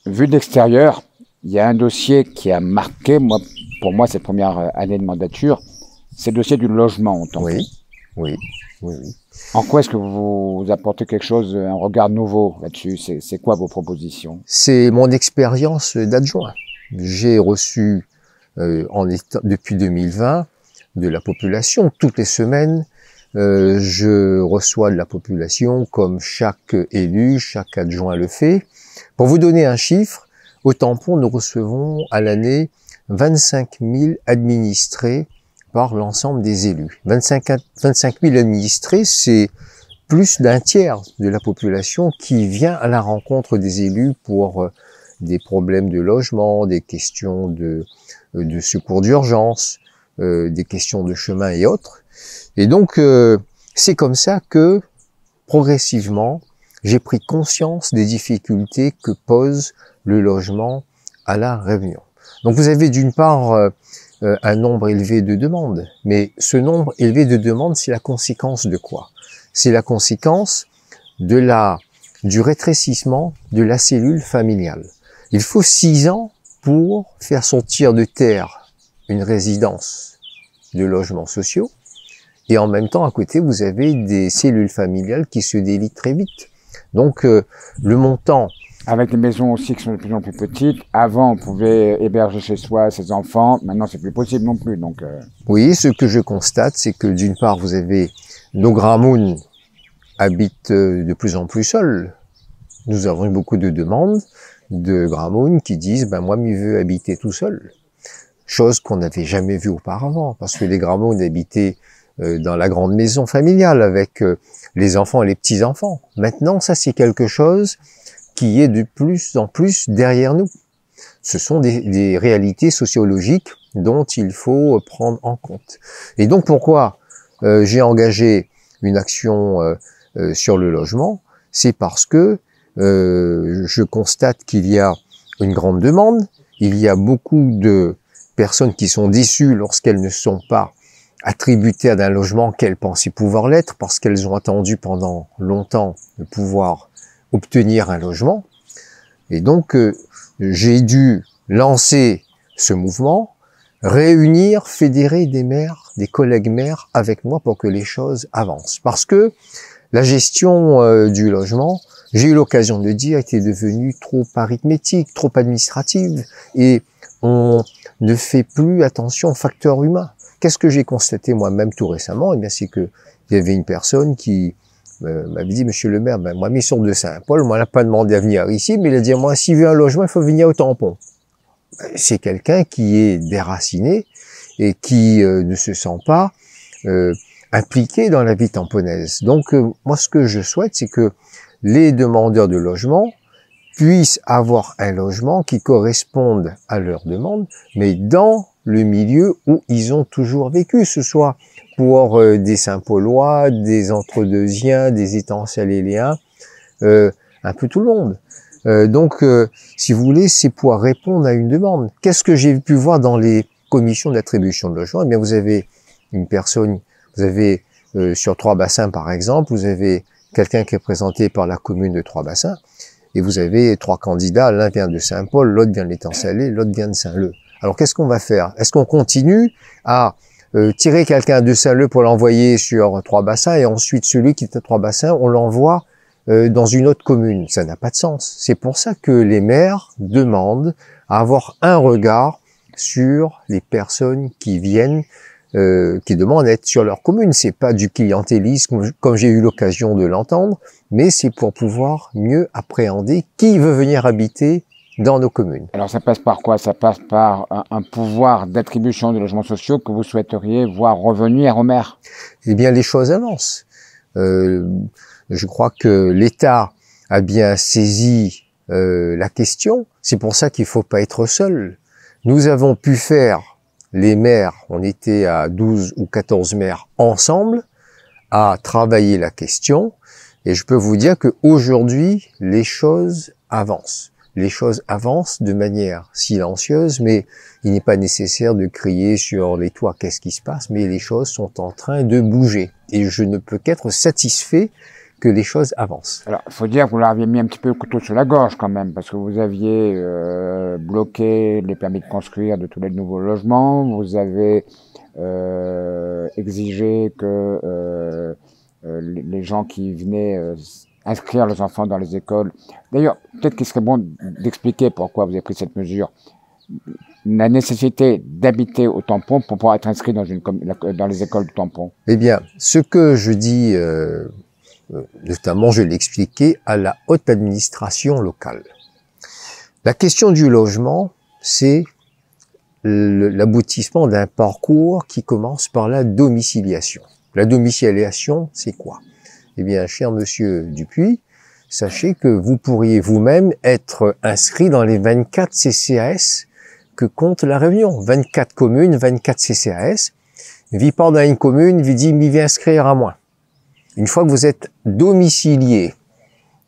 vu d'extérieur, il y a un dossier qui a marqué, pour moi, cette première année de mandature, c'est le dossier du logement en tant que. Oui, oui, oui, oui. En quoi est-ce que vous apportez quelque chose, un regard nouveau là-dessus? C'est quoi vos propositions? C'est mon expérience d'adjoint. J'ai reçu depuis 2020 de la population toutes les semaines. Je reçois de la population comme chaque élu, chaque adjoint le fait. Pour vous donner un chiffre, au tampon, nous recevons à l'année 25 000 administrés par l'ensemble des élus. 25 000 administrés, c'est plus d'un tiers de la population qui vient à la rencontre des élus pour des problèmes de logement, des questions de secours d'urgence, des questions de chemin et autres. Et donc, c'est comme ça que, progressivement, j'ai pris conscience des difficultés que pose le logement à La Réunion. Donc, vous avez d'une part un nombre élevé de demandes, mais ce nombre élevé de demandes, c'est la conséquence de quoi? C'est la conséquence du rétrécissement de la cellule familiale. Il faut 6 ans pour faire sortir de terre une résidence de logements sociaux. Et en même temps, à côté, vous avez des cellules familiales qui se délitent très vite. Donc, le montant... Avec les maisons aussi qui sont de plus en plus petites, avant, on pouvait héberger chez soi ses enfants. Maintenant, c'est plus possible non plus. Donc, Oui, ce que je constate, c'est que d'une part, vous avez nos Gramouns habitent de plus en plus seuls. Nous avons eu beaucoup de demandes de Gramouns qui disent « ben moi, mieux veux habiter tout seul ». Chose qu'on n'avait jamais vue auparavant, parce que les Gramouns habitaient dans la grande maison familiale avec les enfants et les petits-enfants. Maintenant, ça, c'est quelque chose qui est de plus en plus derrière nous. Ce sont des réalités sociologiques dont il faut prendre en compte. Et donc, pourquoi j'ai engagé une action sur le logement? C'est parce que je constate qu'il y a une grande demande, il y a beaucoup de personnes qui sont déçues lorsqu'elles ne sont pas attributaires d'un logement qu'elles pensaient pouvoir l'être, parce qu'elles ont attendu pendant longtemps de pouvoir obtenir un logement. Et donc, j'ai dû lancer ce mouvement, réunir, fédérer des maires, des collègues maires avec moi pour que les choses avancent. Parce que la gestion du logement, j'ai eu l'occasion de le dire, était devenue trop arithmétique, trop administrative, et on ne fait plus attention aux facteurs humains. Qu'est-ce que j'ai constaté moi-même tout récemment? Eh bien, c'est que il y avait une personne qui m'avait dit, monsieur le maire, ben, moi, mes sourds de Saint-Paul, moi, on n'a pas demandé à venir ici, mais il a dit, moi, s'il veut un logement, il faut venir au tampon. C'est quelqu'un qui est déraciné et qui ne se sent pas impliqué dans la vie tamponaise. Donc, moi, ce que je souhaite, c'est que les demandeurs de logement puissent avoir un logement qui corresponde à leurs demandes, mais dans le milieu où ils ont toujours vécu, ce soit pour des Saint-Paulois, des Entre-Deuxiens, des Étançaléens, un peu tout le monde. Donc, si vous voulez, c'est pour répondre à une demande. Qu'est-ce que j'ai pu voir dans les commissions d'attribution de logement? Eh bien, vous avez une personne, vous avez sur Trois-Bassins par exemple, vous avez quelqu'un qui est présenté par la commune de Trois-Bassins, et vous avez 3 candidats, l'un vient de Saint-Paul, l'autre vient de l'Étang-Salé, l'autre vient de Saint-Leu. Alors qu'est-ce qu'on va faire? Est-ce qu'on continue à tirer quelqu'un de Saint-Leu pour l'envoyer sur Trois-Bassins, et ensuite celui qui est à Trois-Bassins, on l'envoie dans une autre commune? Ça n'a pas de sens. C'est pour ça que les maires demandent à avoir un regard sur les personnes qui viennent, qui demandent à être sur leur commune. C'est pas du clientélisme, comme j'ai eu l'occasion de l'entendre, mais c'est pour pouvoir mieux appréhender qui veut venir habiter dans nos communes. Alors ça passe par quoi? Ça passe par un pouvoir d'attribution de logements sociaux que vous souhaiteriez voir revenir aux maires? Eh bien, les choses avancent. Je crois que l'État a bien saisi la question. C'est pour ça qu'il ne faut pas être seul. Nous avons pu faire, les maires, on était à 12 ou 14 maires ensemble, à travailler la question. Et je peux vous dire qu'aujourd'hui, les choses avancent. Les choses avancent de manière silencieuse, mais il n'est pas nécessaire de crier sur les toits qu'est-ce qui se passe, mais les choses sont en train de bouger. Et je ne peux qu'être satisfait que les choses avancent. Alors, il faut dire que vous leur aviez mis un petit peu le couteau sur la gorge quand même, parce que vous aviez bloqué les permis de construire de tous les nouveaux logements, vous avez exigé que les gens qui venaient inscrire leurs enfants dans les écoles. D'ailleurs, peut-être qu'il serait bon d'expliquer pourquoi vous avez pris cette mesure. La nécessité d'habiter au tampon pour pouvoir être inscrit dans les écoles de tampon. Eh bien, ce que je dis, notamment je l'ai expliqué à la haute administration locale. La question du logement, c'est l'aboutissement d'un parcours qui commence par la domiciliation. La domiciliation, c'est quoi? Eh bien, cher monsieur Dupuis, sachez que vous pourriez vous-même être inscrit dans les 24 CCAS que compte la Réunion. 24 communes, 24 CCAS. Vit pas dans une commune, vous dit, m'y viens inscrire à moi. Une fois que vous êtes domicilié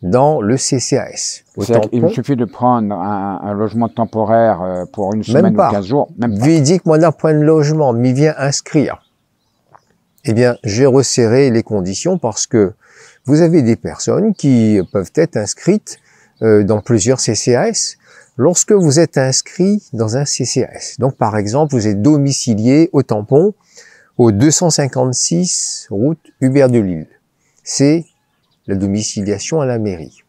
dans le CCAS. Il suffit de prendre un logement temporaire pour une semaine ou 15 jours. Même pas. Lui dit que moi, d'un point de logement, m'y viens inscrire. Eh bien, j'ai resserré les conditions parce que vous avez des personnes qui peuvent être inscrites dans plusieurs CCAS. Lorsque vous êtes inscrit dans un CCAS, donc par exemple, vous êtes domicilié au tampon, au 256 route Hubert de Lille. C'est la domiciliation à la mairie.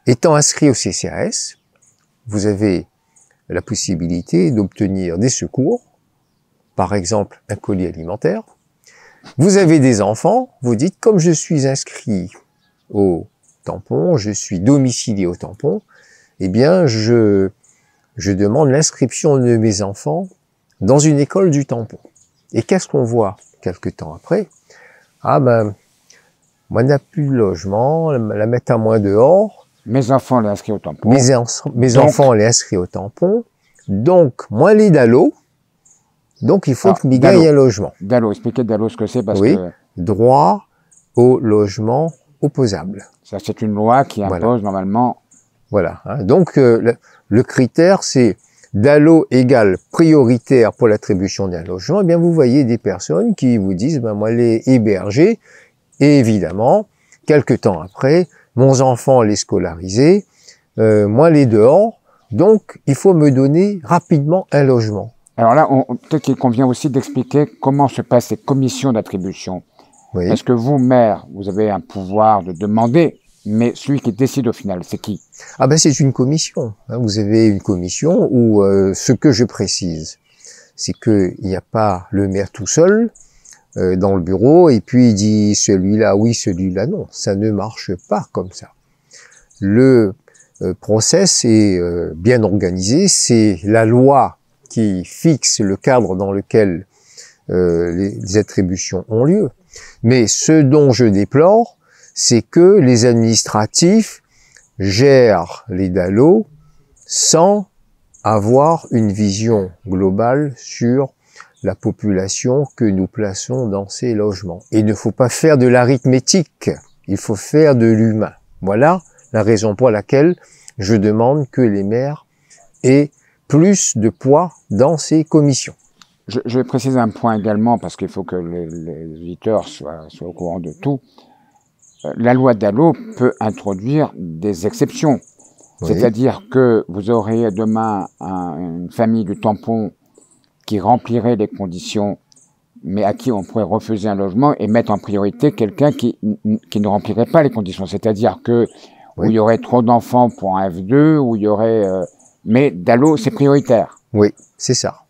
Étant inscrit au CCAS, vous avez la possibilité d'obtenir des secours, par exemple un colis alimentaire. Vous avez des enfants, vous dites, comme je suis inscrit au tampon, je suis domicilié au tampon, eh bien, je demande l'inscription de mes enfants dans une école du tampon. Et qu'est-ce qu'on voit quelque temps après? Ah ben, moi, n'a plus de logement, la mettre à moi dehors. Mes enfants les inscrits au tampon. Mes enfants les inscrits au tampon. Donc, moi, les DALO. Donc, il faut que m'y gagne un logement. DALO, expliquez DALO ce que c'est parce oui, que... droit au logement opposable. Ça, c'est une loi qui impose normalement... Voilà. Hein. Donc, le critère, c'est DALO égale prioritaire pour l'attribution d'un logement. Eh bien, vous voyez des personnes qui vous disent, ben, moi, les héberger. Et évidemment, quelque temps après, mon enfant les scolarisé, moi les dehors. Donc, il faut me donner rapidement un logement. Alors là, peut-être qu'il convient aussi d'expliquer comment se passent ces commissions d'attribution. Oui. Est-ce que vous, maire, vous avez un pouvoir de demander, mais celui qui décide au final, c'est qui? Ah ben c'est une commission. Hein. Vous avez une commission où ce que je précise, c'est qu'il n'y a pas le maire tout seul dans le bureau et puis il dit celui-là oui, celui-là non. Ça ne marche pas comme ça. Le process est bien organisé. C'est la loi qui fixe le cadre dans lequel les attributions ont lieu. Mais ce dont je déplore, c'est que les administratifs gèrent les DALO sans avoir une vision globale sur la population que nous plaçons dans ces logements. Et il ne faut pas faire de l'arithmétique, il faut faire de l'humain. Voilà la raison pour laquelle je demande que les maires aient plus de poids dans ces commissions. Je vais préciser un point également, parce qu'il faut que les auditeurs soient au courant de tout. La loi DALO peut introduire des exceptions. Oui. C'est-à-dire que vous aurez demain une famille du tampon qui remplirait les conditions, mais à qui on pourrait refuser un logement et mettre en priorité quelqu'un qui ne remplirait pas les conditions. C'est-à-dire que oui. Où il y aurait trop d'enfants pour un F2, où il y aurait... mais DALO, c'est prioritaire. Oui, c'est ça.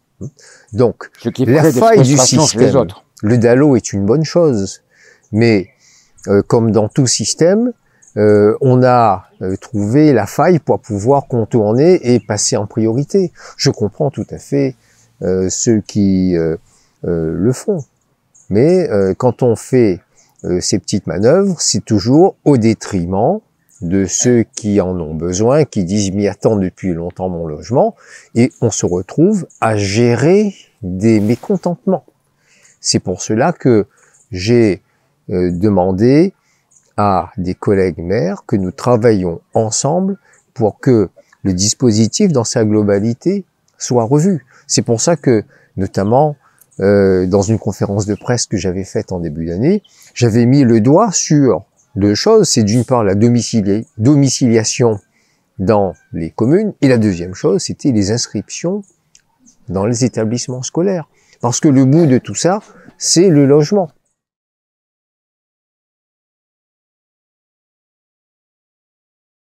Donc, ce qui la faille du système, le DALO est une bonne chose, mais comme dans tout système, on a trouvé la faille pour pouvoir contourner et passer en priorité. Je comprends tout à fait ceux qui le font, mais quand on fait ces petites manœuvres, c'est toujours au détriment de ceux qui en ont besoin, qui disent « m'y attend depuis longtemps mon logement », et on se retrouve à gérer des mécontentements. C'est pour cela que j'ai demandé à des collègues maires que nous travaillions ensemble pour que le dispositif dans sa globalité soit revu. C'est pour ça que, notamment, dans une conférence de presse que j'avais faite en début d'année, j'avais mis le doigt sur deux choses. C'est d'une part la domiciliation dans les communes, et la deuxième chose, c'était les inscriptions dans les établissements scolaires. Parce que le bout de tout ça, c'est le logement.